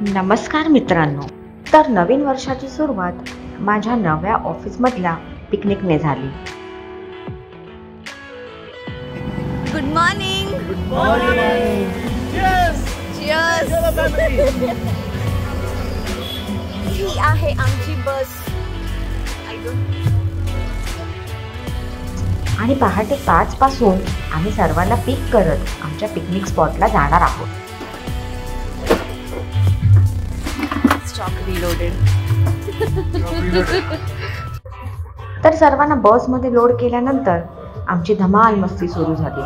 नमस्कार मित्रांनो. तर नवीन वर्षाची सुरुवात माझ्या नव्या ऑफिसमधल्या पिकनिकने झाली. Good morning. Good morning. Cheers. Cheers. ही आहे आमची बस. आणि पहाटे 5 पासून आम्ही सर्वांना पिक करत आमच्या पिकनिक स्पॉटला जाणार आहोत. Stock reloaded. तर सर्वांना बसमध्ये लोड केल्यानंतर आमची धमाल मस्ती सुरू झाली.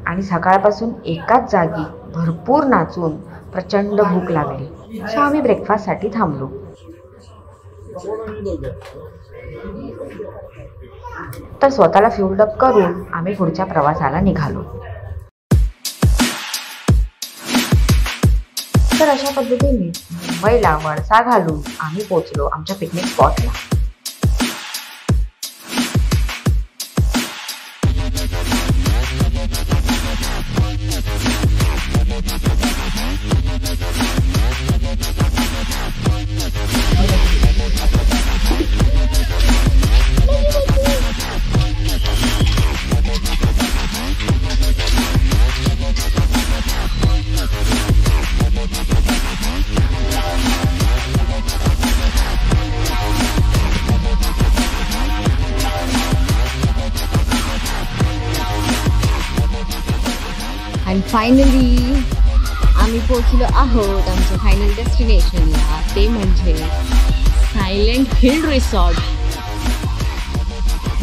आणि सकाळपासून एकाच जागी भरपूर नाचून प्रचंड भूक लागली, सो आम्ही ब्रेकफास्टसाठी थांबलो. तर स्वतःला फ्युल्ड अप करून आम्ही पुढच्या प्रवासाला निघालो. तर अशा पद्धतीने मुंबईला वळसा घालून आम्ही पोहोचलो आमच्या पिकनिक स्पॉटला. आणि फायनली आम्ही पोहोचलो आहोत आमच्या फायनल डेस्टिनेशनला, ते म्हणजे सायलेंट हिल रिसॉर्ट,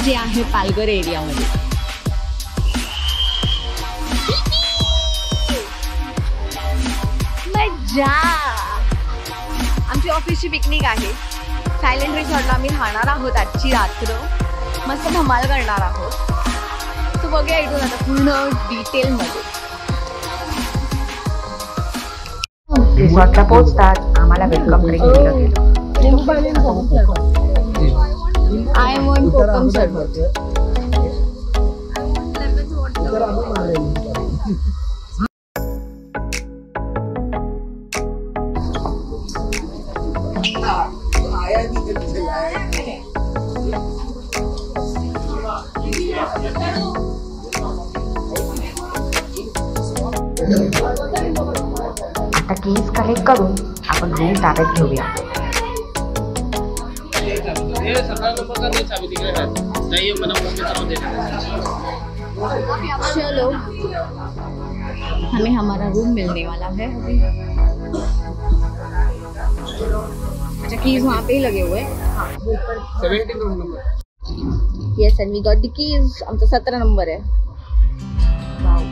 जे आहे पालघर एरियामध्ये. मजा. आमची ऑफिसची पिकनिक आहे. सायलेंट रिसॉर्टला आम्ही राहणार आहोत आजची रात्र. मस्त धमाल करणार आहोत. तो बघूया इथून आता पूर्ण डिटेलमध्ये. रिसॉर्टला पोहोचताच आम्हाला वेलकम ड्रिंक दिलं गेलं. आय वॉन्ट कोकम सरबत. आता कीज कलेक्ट करून आपण रूम ताब्यात घेऊया. चलो हमें हमारा रूम मिलने वाला है. अच्छा कीज वहाँ पे ही लगे हुए हैं. 17 room number. Yes sir we got the keys. आमचा 17 नंबर आहे. Wow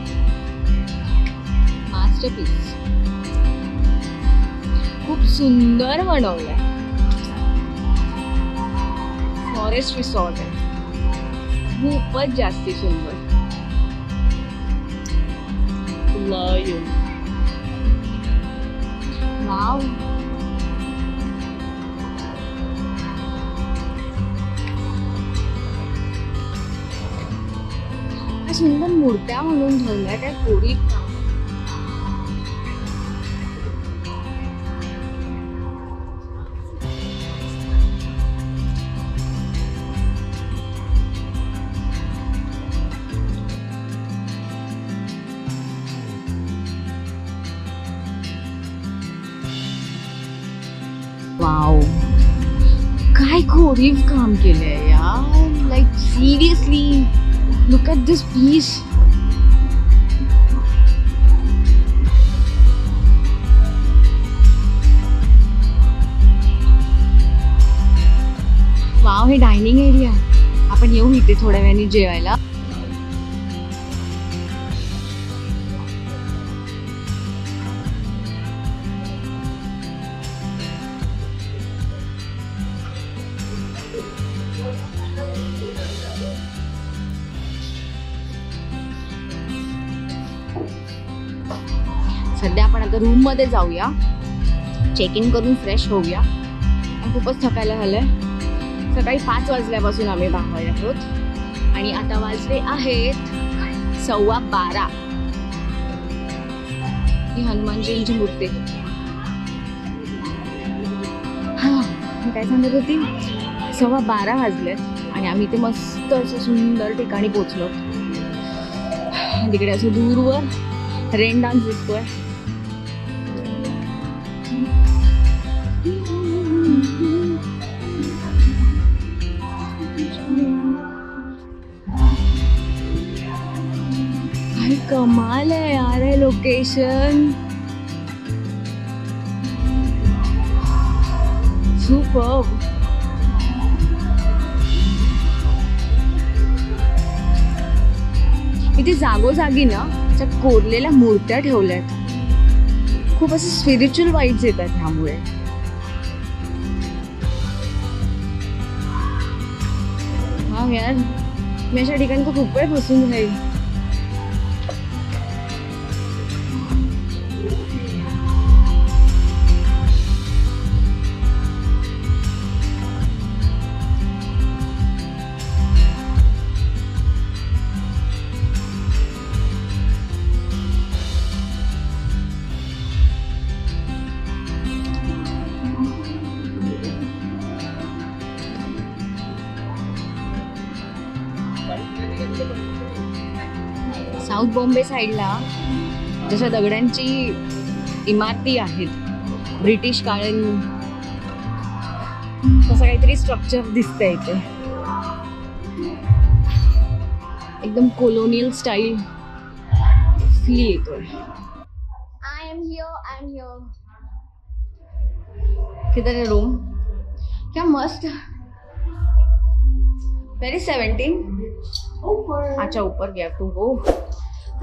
masterpiece. खूप सुंदर बनवलंय. फॉरेस्ट रिसॉर्ट आहे. खूपच जास्ती सुंदर. वाव सुंदर मूर्त्या म्हणून ठेवल्या. काय कोरी वाव काय खोरीव काम केलंय यार. Like seriously look at this piece. Wow हे डायनिंग एरिया. आपण येऊ इथे थोड्या वेळाने जेवायला. सध्या आपण आता रूम मध्ये जाऊया. चेक इन करून फ्रेश होऊया. खूपच थकायला झालंय. सकाळी 5 वाजल्यापासून आम्ही बाहेर आहोत आणि आता वाजले आहेत 12:15. ही हनुमानजींची मूर्ती. हा मी काय सांगत होती. 12:15 वाजलेत आणि आम्ही ते मस्त असं सुंदर ठिकाणी पोहोचलो. तिकडे असं दूरवर रेन डान्स दिसतोय. भाई कमाल है यार है लोकेशन. सुपर्ब. इथे जागोजागी ना त्या कोरलेल्या मूर्त्या ठेवल्यात. खूप असं स्पिरिच्युअल वाईब्स येतात ह्यामुळे. हा यार मी अशा ठिकाणी खूप वेळ बसून राहील. साऊथ बॉम्बे साईडला जशा दगडांची इमारती आहेत ब्रिटिश काळात तसं काहीतरी स्ट्रक्चर दिसतंय इथे. एकदम कोलोनियल स्टाईल फील येतोय. I am here. किधर है रूम? क्या मस्त. वेरी 17. अच्छा ऊपर गया तू हो.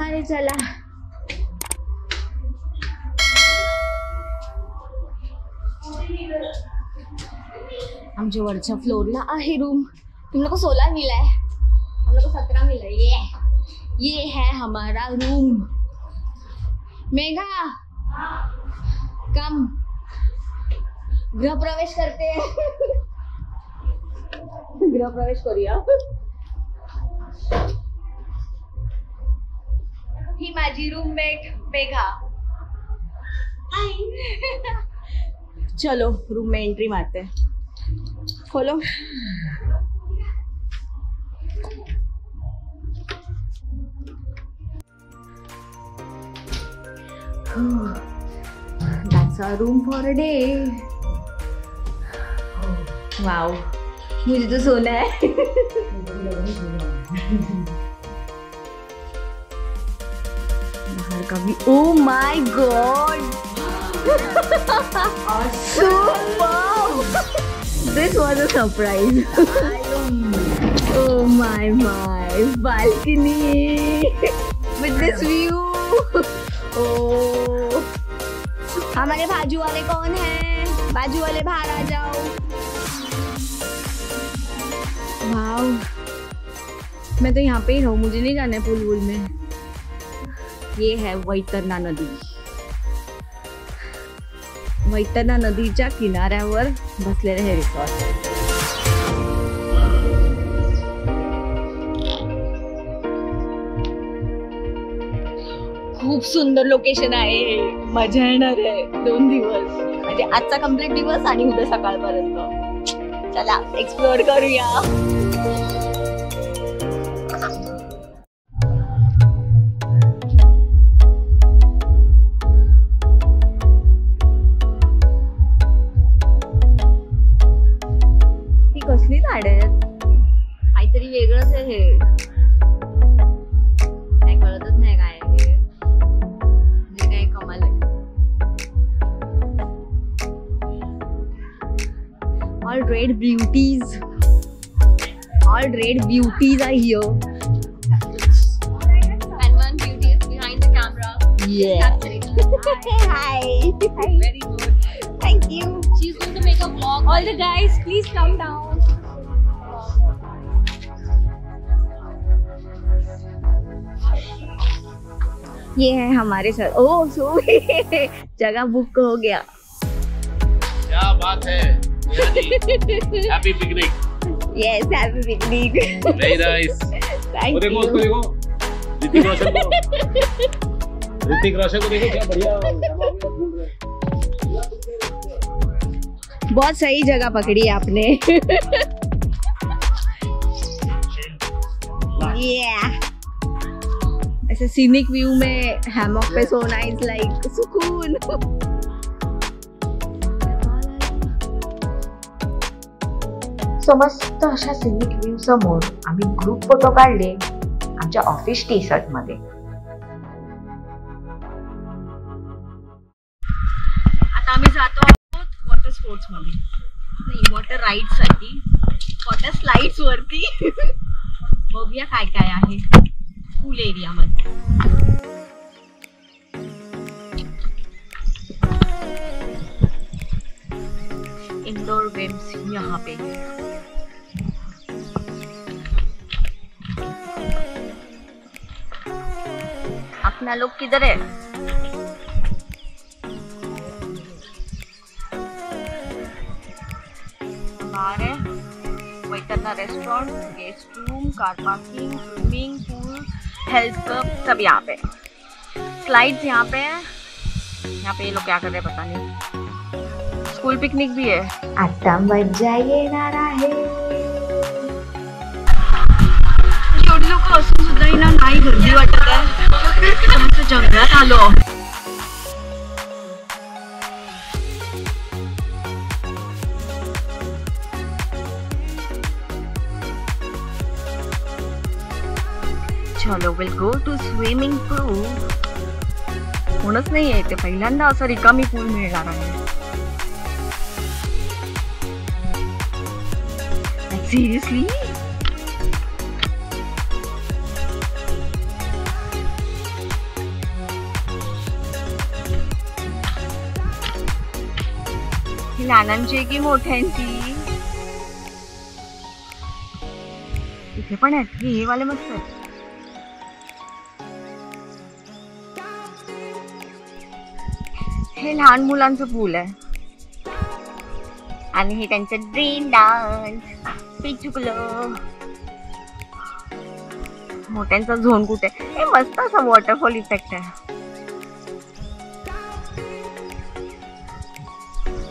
अरे चला आमच्या वरच्या फ्लोरला आहे रूम. तुम लोग को 16 मिला है, हम लोग को 17 मिला है. ये है हमारा रूम. मेघा कम, गृह प्रवेश करते हैं. गृह प्रवेश करूया. ही माझी रूममेट मेघा. चलो रूम में एंट्री मारते हैं. खोलो. That's our room for a day. Wow, मुझे तो सोना है. बाहर का भी. Oh my God! Superb! This was a surprise. Oh my balcony with this view. Oh, हमारे बाजू वाले कौन हैं? बाजू वाले बाहर आ जाओ. वाओ, मैं तो यहाँ पे ही रहूँ, मुझे नहीं जाना है पूल वूल में. ये है वैतरणा नदी. वैतरणा नदीच्या किनाऱ्यावर बसलेले हे रिसॉर्ट. खूप सुंदर लोकेशन आहे. मजा येणार आहे 2 दिवस, म्हणजे आजचा कंप्लीट दिवस आणि उद्या सकाळपर्यंत. चला एक्सप्लोर करूया. ही कसली झाड आहेत? काहीतरी वेगळंच आहे हे. काय कळतच नाही काय आहे. All red beauties are here. And one beauty is behind the camera. Yeah. Hi. Very good. Thank you. She's going to make a vlog. All the guys, please come down. ये है हमारे सर. ओह सो जगह book हो गया. क्या बात है. Happy picnic. Yes happy picnic. Very nice. Thank देखो यू. उसको देखो, ऋतिक रोशन को देखो क्या बढ़िया. बहुत सही जगह पकड़ी आपने. ऐसे सीनिक व्यू में हैमॉक पे सोना इज लाइक सुकून. सो मस्त अशा सिनिक व्ह्यू समोर आम्ही ग्रुप फोटो काढले आमच्या ऑफिस टी शर्ट मध्ये. आता आम्ही जातो आहोत वॉटर स्पोर्ट्स मध्ये. नाही, वॉटर राईड साठी, वॉटर स्लाइड्स वरती. बघूया काय काय आहे पूल एरिया मध्ये. इंडोर गेम्स यहाँ पे. अपना लोग किधर है? बाहर है. Vaitarna restaurant, guest room, car parking, swimming pool, health club सब यहाँ पे. स्लाइड्स यहाँ पे है. यहाँ पे ये लोग क्या कर रहे हैं पता नहीं. स्कूल पिकनिक भी है. आता मजा येणार आहे. एवढी लोक असून सुद्धा हिला नाही गर्दी वाटत आहे. आमच्या जंगलात आलो. चलो will go to swimming pool. कोणच नाही आहे ते. पहिल्यांदा असं रिकामी पूल मिळणार आहे. सिरियसली. लहानांची की मोठ्यांची? इथे पण आहेत हे वाले मस्त आहेत. हे लहान मुलांचं पूल आहे आणि हे त्यांचं ड्रीम डान्स पिचुकलं. मोठ्यांचा झोन कुठे? हे मस्त असा वॉटरफॉल इफेक्ट आहे.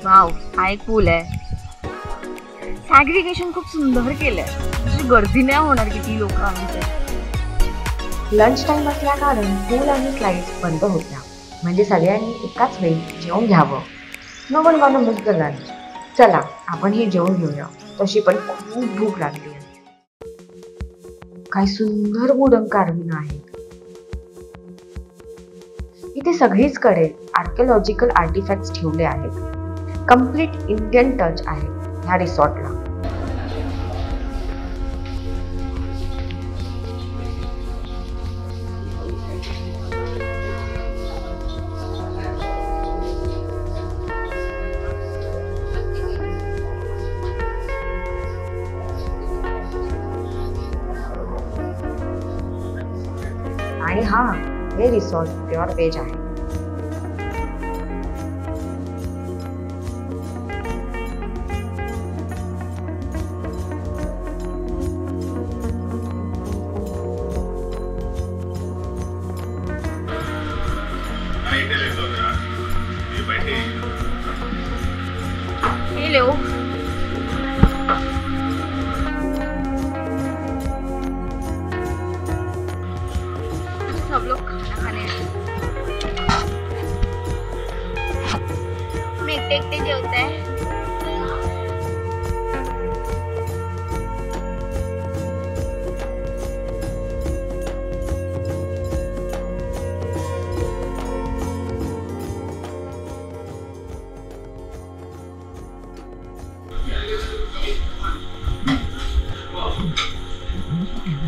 वाव, हा एक पूल आहे. सॅग्रिगेशन खूप सुंदर केलंय. गर्दी नाही होणार किती लोक आमच्या. लंच टाइम असल्या कारण पूल आणि स्लाइड्स बंद होत्या, म्हणजे सगळ्यांनी एकाच वेळी जेवून घ्यावं. No one gonna miss the lunch. चला आपण हे जेवून घेऊया. तशी पण खूप भूक लागली आहे. काय सुंदर वुडन कार्विंग आहेत इथे. सगळीचकडे आर्किओलॉजिकल आर्टिफॅक्ट्स ठेवले आहेत. कम्प्लीट इंडियन टच आहे ह्या रिसॉर्टला. आणि हा, हे रिसॉर्ट प्युअर व्हेज आहे. हेलो, सब लोग खाना खाने आए. मैं एकटे एकटे जेवते है.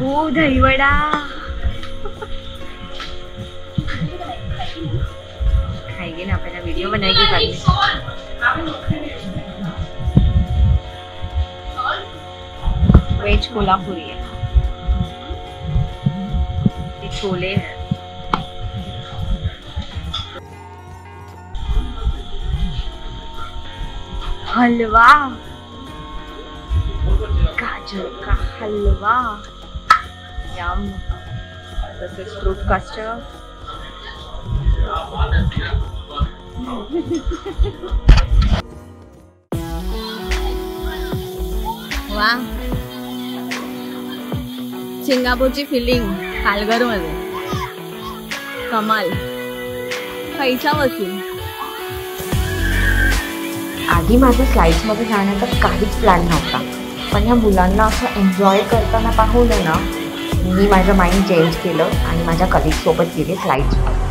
ओ दही वड़ा. खाएगी ना, अपना वीडियो बनाएगी बाद में. वेज कोल्हापुरी है. ये छोले हैं. हलवा, गाजर का हलवा. यम. This is fruit custard. वाह, सिंगापूरची फिलिंग पालघर मध्ये. कमाल. पैसा वसूल. आधी माझ्या स्लाइड्स मध्ये जाण्याचा काहीच प्लॅन नव्हता, पण ह्या मुलांना असं एन्जॉय करताना पाहून ना मी माझं माइंड चेंज केलं आणि माझ्या कलिग सोबत गेले स्लाइड्सवर.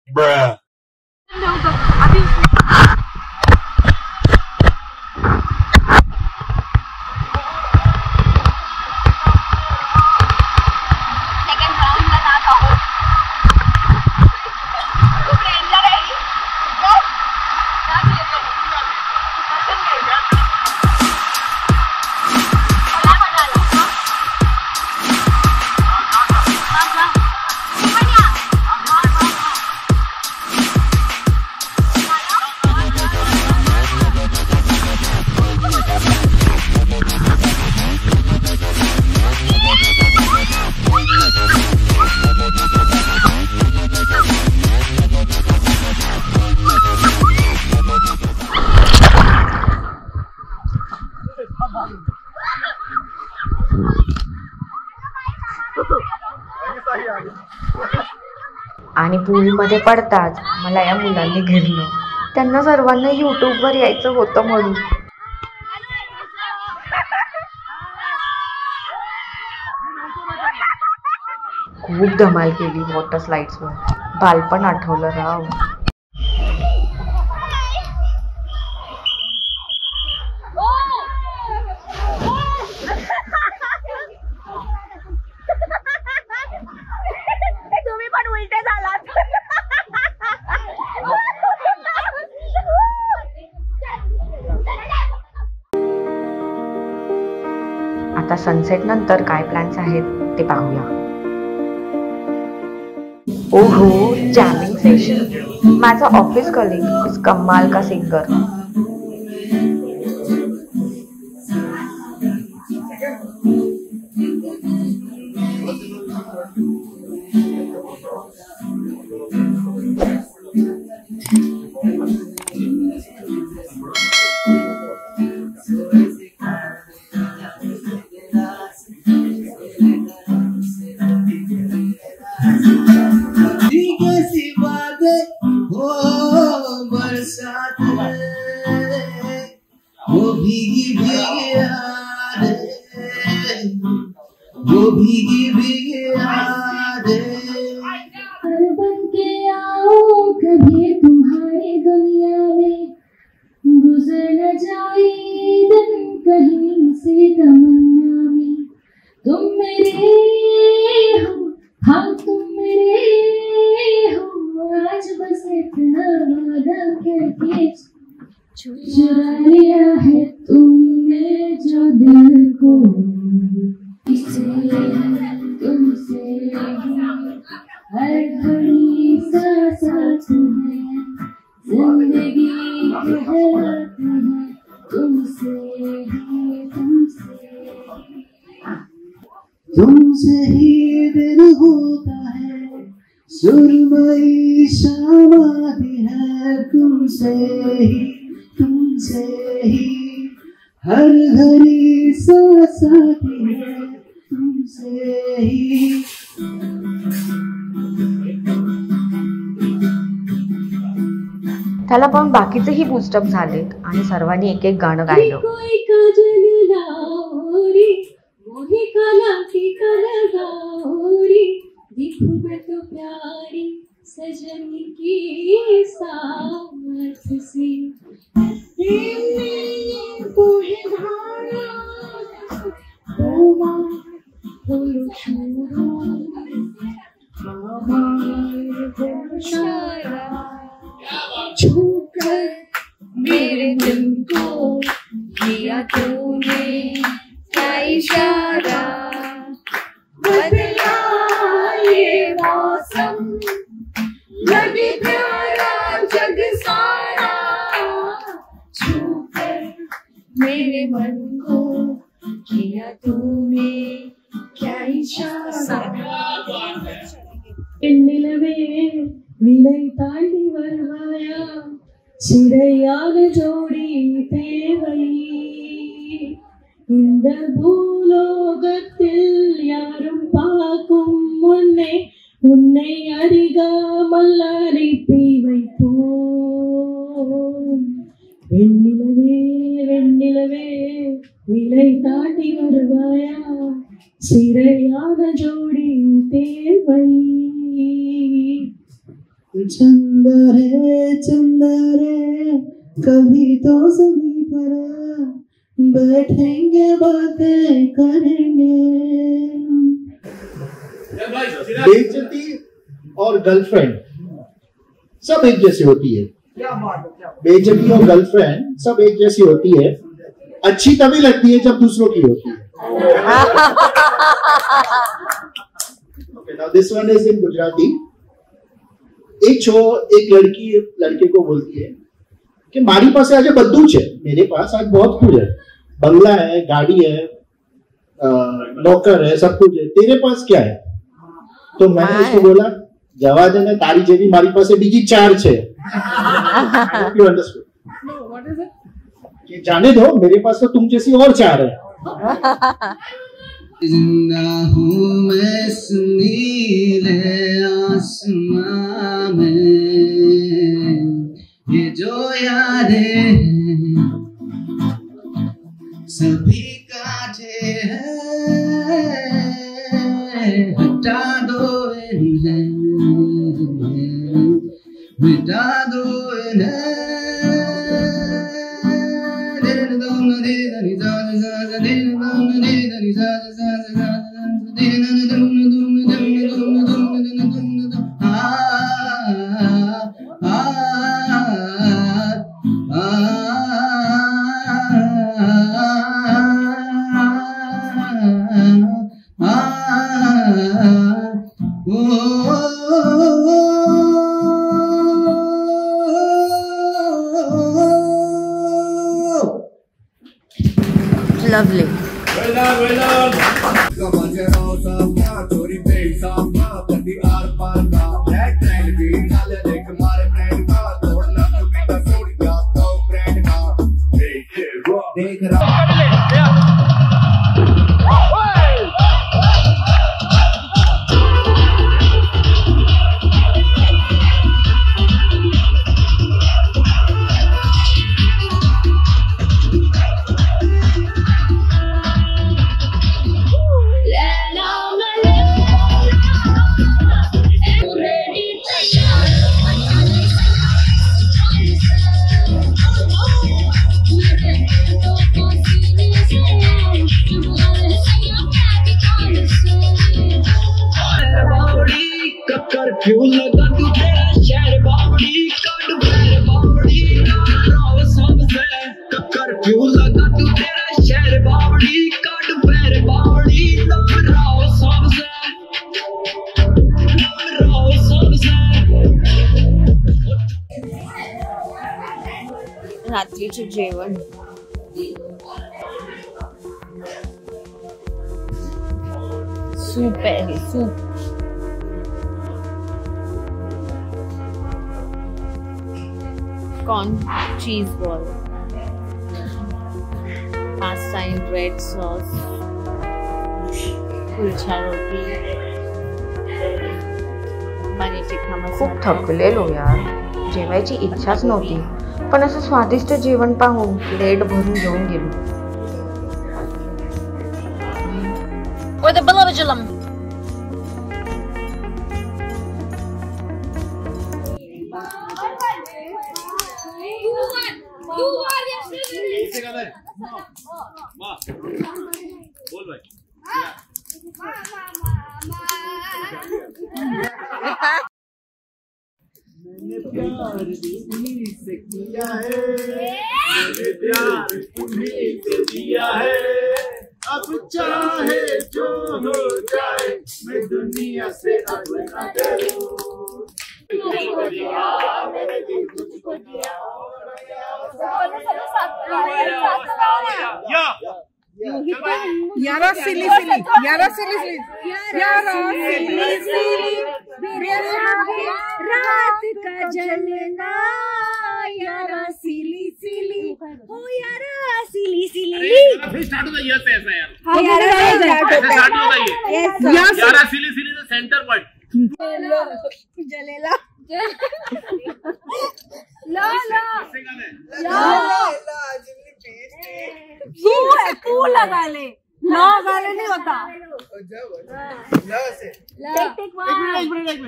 Bruh. आणि पूलमध्ये पडताच मला या मुलांनी घेरलं. त्यांना सर्वांना युट्यूबवर यायचं होतं म्हणून. खूप धमाल केली वॉटर स्लाइड्सवर. बालपण आठवलं राव. तुम्ही पण उलटे झालात. आता सनसेट नंतर काय प्लॅन्स आहेत ते पाहूया. ओहो, जॅमिंग सेशन. माझा ऑफिस कलीग इज कमाल का सिंगर. वो भीगी भीगी यादें, वो भीगी भीगी यादें। बन के आओ कभी तुम्हारी दुनिया में, गुजर न जाए दिन कहीं से तमन्ना में। तुम मेरे हो, हाँ तुम मेरे हो, आज बस इतना वादा करके चुरा लिया है तुमने जो दिल को, इसे तुमसे हर घड़ी सा साथ है, जिंदगी के हाथ है तुमसे ही तुमसे ही दिल होता है, सुरमई शाम आती है तुमसे ही हर घड़ी सांस आती है तुमसे ही। त्याला पण बाकीचेही बूस्टअप झालेत आणि सर्वांनी एक एक गाणं गायलं. कोई काजल लाओरी, मोही काला की कलगाओरी, दिखूं मैं तो प्यारी सजन की साथ से। छूकर मेरे दिल को किया तूने क्या इशारा, बदला ये मौसम लगे प्यारा जग सारा, छूकर मेरे मन को किया तूने क्या इशारा। निलवे विलै तांडी वर्वाया, சிறையாக ஜோடி தேவை இந்த பூலோகத்தில் யாரும் பார்க்கும் முன்னே உன்னை அறிகாமல் அனுப்பி வைப்போம். வெண்ணிலவே வெண்ணிலவே விலை தாண்டி வருவாயா, சிறையாக ஜோடி தேவை. चंदा रे कभी तो सभी पर बैठेंगे बातें करेंगे। बेइज्जती और गर्लफ्रेंड सब एक जैसी होती है। बेइज्जती और गर्लफ्रेंड सब एक जैसी होती है। अच्छी तभी लगती है जब दूसरों की होती है। Okay, now this one is in Gujarati. एक लड़की लड़के को बोलती है कि मारी पास आज बद्दू है, मेरे पास आज बहुत कुछ है, बंगला है, गाड़ी है, नौकर है, सब कुछ है, तेरे पास क्या है? तो मैंने उसको बोला जवाब ने तारी जेवी मारी पास बीजी 4 है। You understood? What is it? कि जाने दो, मेरे पास तो तुम जैसी और 4 है। जिंदा हूँ मैं इस नीले आसमां में, ये जो यादें सभी काटे हैं, हटा दो इन्हें, मिटा दो इन्हें। Lovely. Well done, well done. रात्रीचे जेवण सूप आहे, soup corn cheese ball, pasta in red sauce, kulcha रोटी, पनीर टिक्का मसाला. खूप थकलेलो यार, जेवायची इच्छाच नव्हती, पण असं स्वादिष्ट जेवण पाहून प्लेट भरून जेवून गेलो. बोल भाई. मैंने प्यार तुम्हीं से किया है, मैंने प्यार तुम्हीं से दिया है, अब चाहे जो हो जाए मैं दुनिया से अब ना डरूं. तुझको दिया मैंने दिल तुझको दिया. यारा सिली सिली, यारा सिली सिली, यारा सिली सिली, रात का जलना, यारा सिली सिली, ओ यारा सिली सिली. फिर स्टार्ट होता है यस ऐसा यार. हाँ यारा स्टार्ट होता है ये. यारा सिली सिली से सेंटर पॉइंट. जलेला ला ला तू लगा ले, ला गाले नहीं होता. एक मिनट.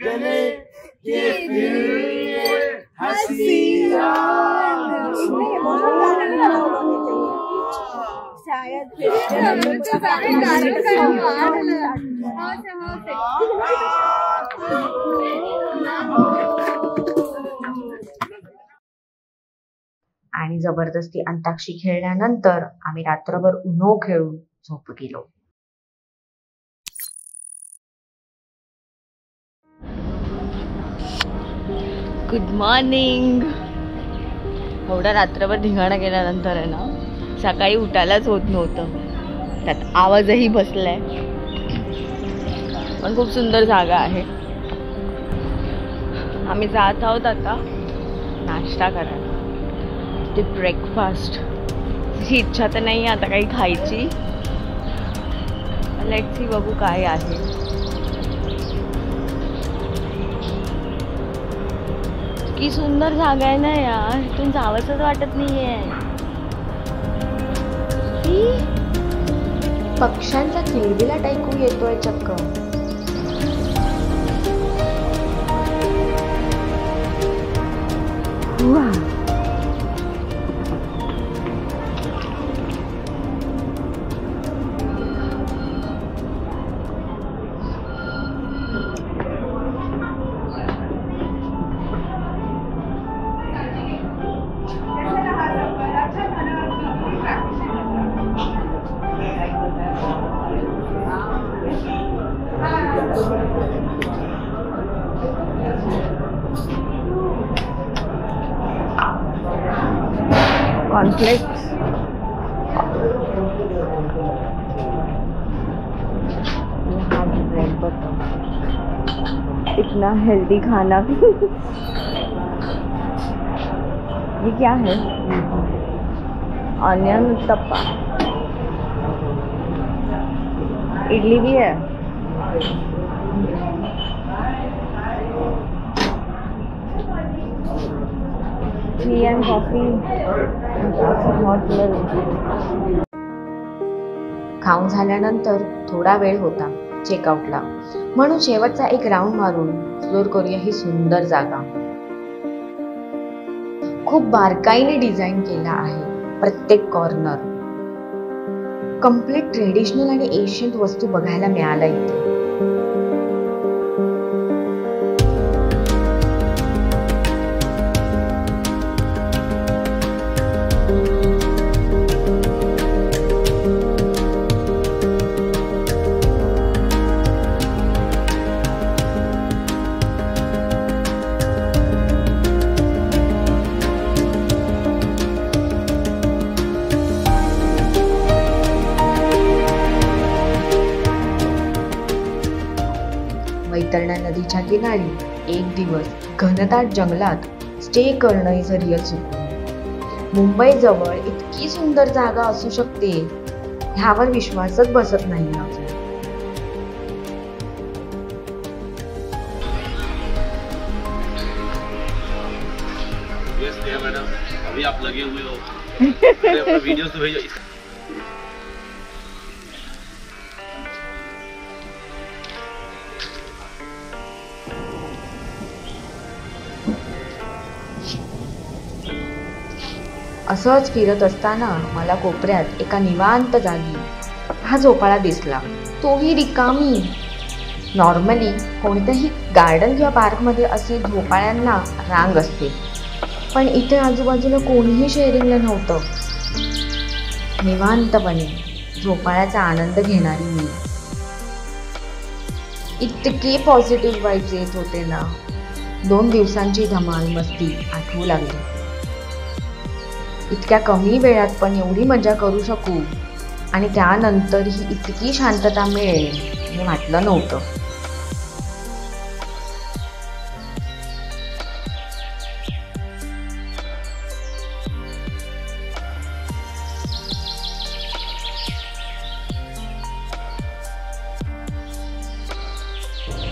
गले के हंसिया शायद आणि जबरदस्ती अंताक्षरी खेळल्यानंतर आम्ही रात्रभर उनो खेळून झोप गेलो. Good morning. एवढा रात्रभर धिंगाणा केल्यानंतर आहे ना, सकाळी उठायलाच होत नव्हतं. त्यात आवाजही बसलाय, पण खूप सुंदर जागा आहे. आम्ही जात आहोत आता नाश्ता करायला, ते ब्रेकफास्ट. ही इच्छा तर नाही आता काही खायची, लेट्स सी बघू काय आहे. की सुंदर जागा आहे ना यार, इथून जावंसच वाटत नाहीये. पक्ष्यांचा किलबिलाट ऐकू येतोय चक्क. कॉर्नफ्लेक्स, ब्रेड बटर, इतना हेल्दी खाना. ये क्या है? ऑनियन उत्तप्पा. इडली भी है. T and coffee, hot milk. खाऊन झाल्यानंतर थोडा वेळ होता चेकआउटला, म्हणून शेवटचा एक राऊंड मारून एक्सप्लोर करूया ही सुंदर जागा. खूप बारकाईने डिझाईन केला आहे प्रत्येक कॉर्नर. कम्प्लीट ट्रेडिशनल आणि एशियंट वस्तू बघायला मिळाल्या इथे. वैतरणा नदीच्या किनारी एक दिवस घनदाट जंगलात स्टे करणं इज अ रिअल सुकून. मुंबई जवळ इतकी सुंदर जागा असू शकते ह्यावर विश्वासच बसत नाही अजून. मैडम अभी आप लगे हुए हो. अपना वीडियोस तो भेजो. असंच फिरत असताना मला कोपऱ्यात एका निवांत जागी हा झोपाळा दिसला, तोही रिकामी. नॉर्मली कोणत्याही गार्डन किंवा पार्कमध्ये असे झोपाळ्यांना रांग असते, पण इथे आजूबाजूला कोणीही शेअरिंगला नव्हतं. निवांतपणे झोपाळ्याचा आनंद घेणारी मी. इतके पॉझिटिव्ह वाईब्स येत होते ना. 2 दिवसांची धमाल मस्ती आठवू लागली. इतक्या कमी वेळात पण एवढी मजा करू शकू आणि त्यानंतरही इतकी शांतता मिळेल हे वाटलं नव्हतं.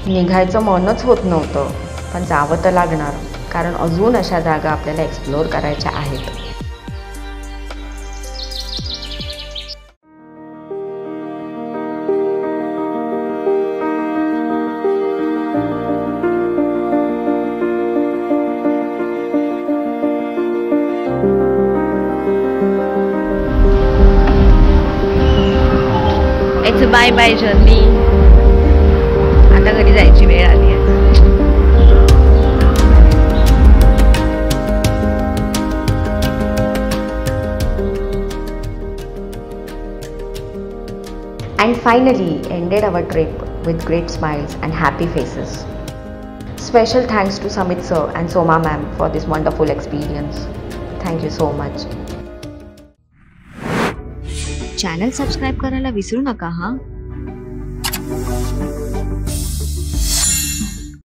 निघायचं मनच होत नव्हतं, पण जावं तर लागणार, कारण अजून अशा जागा आपल्याला एक्सप्लोअर करायच्या आहेत. It's bye bye journey. आता घरी जायची वेळ आली आहे. And finally ended our trip with great smiles and happy faces. Special thanks to Samit sir and Soma ma'am for this wonderful experience. Thank you so much. Channel subscribe करायला विसरू नका हा.